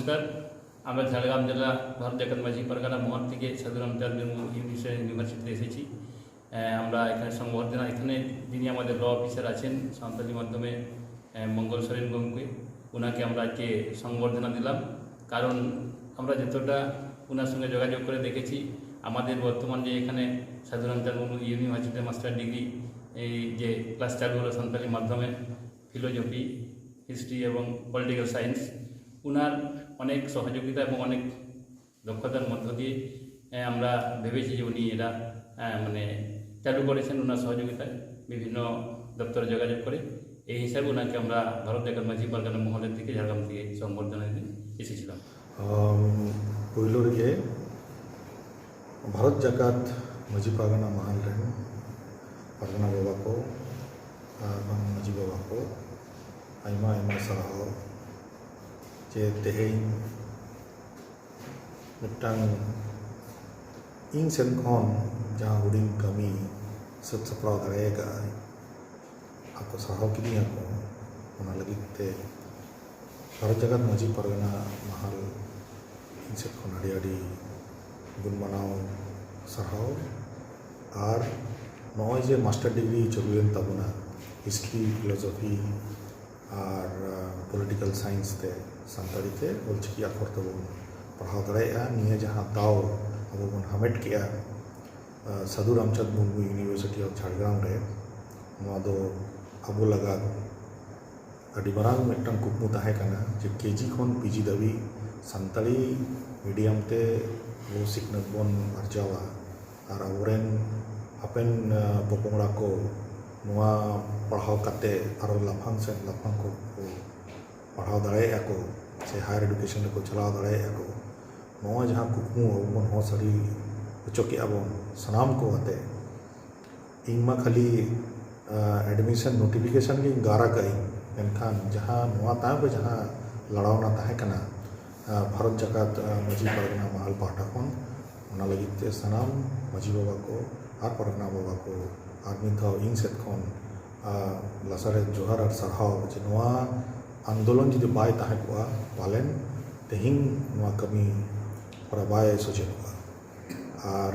नमस्कार আমরা ঝাড়গ্রাম জেলা ভারত জাকাত মাঝি পারগানা মহল থেকে সাধু রামচাঁদ মুর্মু ইউনিভার্সিটিতে এসেছি। আমরা এখানে সংবর্ধনা এখানে যিনি আমাদের ল অফিসার আছেন সাঁওতালি মাধ্যমে মঙ্গল সোরেন গমকে ওনাকে আমরা আজকে সংবর্ধনা দিলাম। কারণ আমরা যতটা ওনার সঙ্গে যোগাযোগ করে দেখেছি আমাদের বর্তমান যে এখানে সাধু রামচাঁদ মুর্মু ইউনিভার্সিটিতে মাস্টার ডিগ্রি এই যে ক্লাস চালু হলো সাঁওতালি মাধ্যমে ফিলোজফি হিস্ট্রি এবং পলিটিক্যাল সায়েন্স ওনার অনেক সহযোগিতা এবং অনেক দক্ষতার মধ্য দিয়ে আমরা ভেবেছি যে উনি এরা মানে চালু করেছেন ওনার সহযোগিতায় বিভিন্ন দপ্তরে যোগাযোগ করে। এই হিসাবে ওনাকে আমরা ভারত জাকাত মাঝি পারগানা মহলের থেকে ঝাড়গ্রাম থেকে সংবর্ধনা দিয়ে এসেছিলাম। পইলো রেগে ভারত জাকাত মাঝি পারগানা মহल রেন পারগানা बाबा को माजी बाबा को आयमा आयमा साराव जे तेहें मिट्टांग इन सेन खन जहाँ हुडिंग कमी सब सपड़ाव दाड़ेगा आपको साराव की को ओना लगित ते भारत जगत माजी पारगाना महल इन सेन खन आड़ी आड़ी गुण मानाव साराव और नॉय जे मास्टर डिग्री चलुएन तबना हिस्ट्री फिलोसफी और पॉलिटिकल साइंस ते सानताड़ी ते ओलचिकी आखर तबन पढ़ाव दाड़ेगा निया जहाँ दाव अब बन हामेट किया साधु रामचांद मुर्मू यूनिवर्सिटी ऑफ झाड़ग्राम रे नोआ दो अब लगा अड़ी मारांग मिट्टांग कुकमु ताहे कना जे केजी खन पीजी दाबी सानताड़ी मीडियम ते वो सिखनत बन अर्जावा और आवरेन हापेन पोपोंगड़ा को नोआ पढ़ाव काते आरो लाफांग से लाफांग को पढ़ाव दाड़ेगा को से हायर एडुकेशन को चलाव दाड़ेगा को नोआ जहाँ कुकमु बन हो सारी चौकी अब सनाम को आते इमा खाली एडमिशन नोटिफिकेशन की गारा कई एनखान जहाँ नोआ ताय पे जहाँ लड़ावना ताहे कना भारत जकात माजी पारगाना महल पाटा खन ओना लगित ते सनाम माजी बाबा को और पारगाना बाबा को और मिथाव इन सेट खन लासारे जोहार और सारहाव जे नोआ आंदोलन जी बाय ताहे को पालेन तेहिंग नोआ कमी पर बाय सोचे और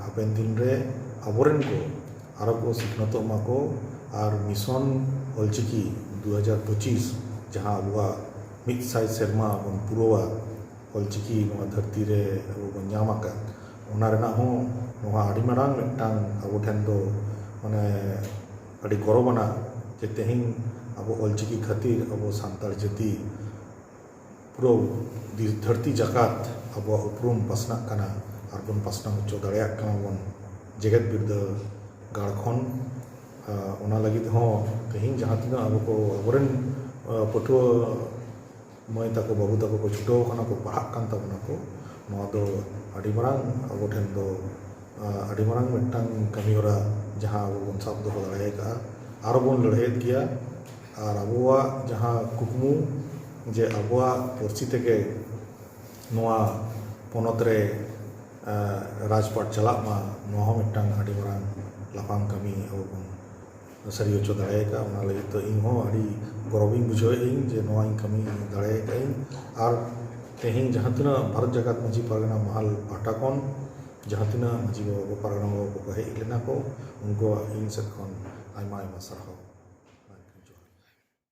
हापेन दिन रे आबोरेन को आरो को सिखनतो मा को और मिशन ओलचिकी 2025 जहाँ अबुआ मिद साय सेरमा बन पुरोवा ओलचिकी नोआ धरती रे अब बन ᱧᱟᱢᱟᱠᱟ ओना रेना हो नोआ आड़ी मारांग मिट्टांग अब ठेन दो माने अड़ी गौरवना जे तेहिंग अब ओलचिकी खातिर अब सानताड़ जाति पुरो धरती जाकात अब उपरूम पासना कना और बन पासना होचो दाड़ेया कना बन जेगत बिरदागाड़ खन ओना लगित हो तेहिंग जहाँ तीना अब को अबरेन पटुआ मई ताको बाबू ताको को छुटाव कना को पढ़ाक कान ताबना को नोआ दो आड़ी मारांग अब ठेन दो आड़ी मारांग मिट्टांग कमी होरा जहाँ अब बन साब दो दाड़ेगा और बन लड़ाई किया और अबुआ जहाँ कुकमु जे अबुआ पर्सी तेगे नोआ पोनत रे राजपाट चला मा नोआ मिट्टांग आड़ी मारांग लाफांग कमी अब बन सरी होचो दाड़ेगा ओना लगी तो इन हो आड़ी गौरविंग बुझावे इन जे नोआ इन कमी दाड़ेगा इन और तेहिंग जहाँ तीना भारत जगत माजी पारगाना महल पाटा खन जहाँ तीना माजी बाबा पारगाना बाबा को हेज लेना को उनको इन सेट खन आयमा आयमा साराव।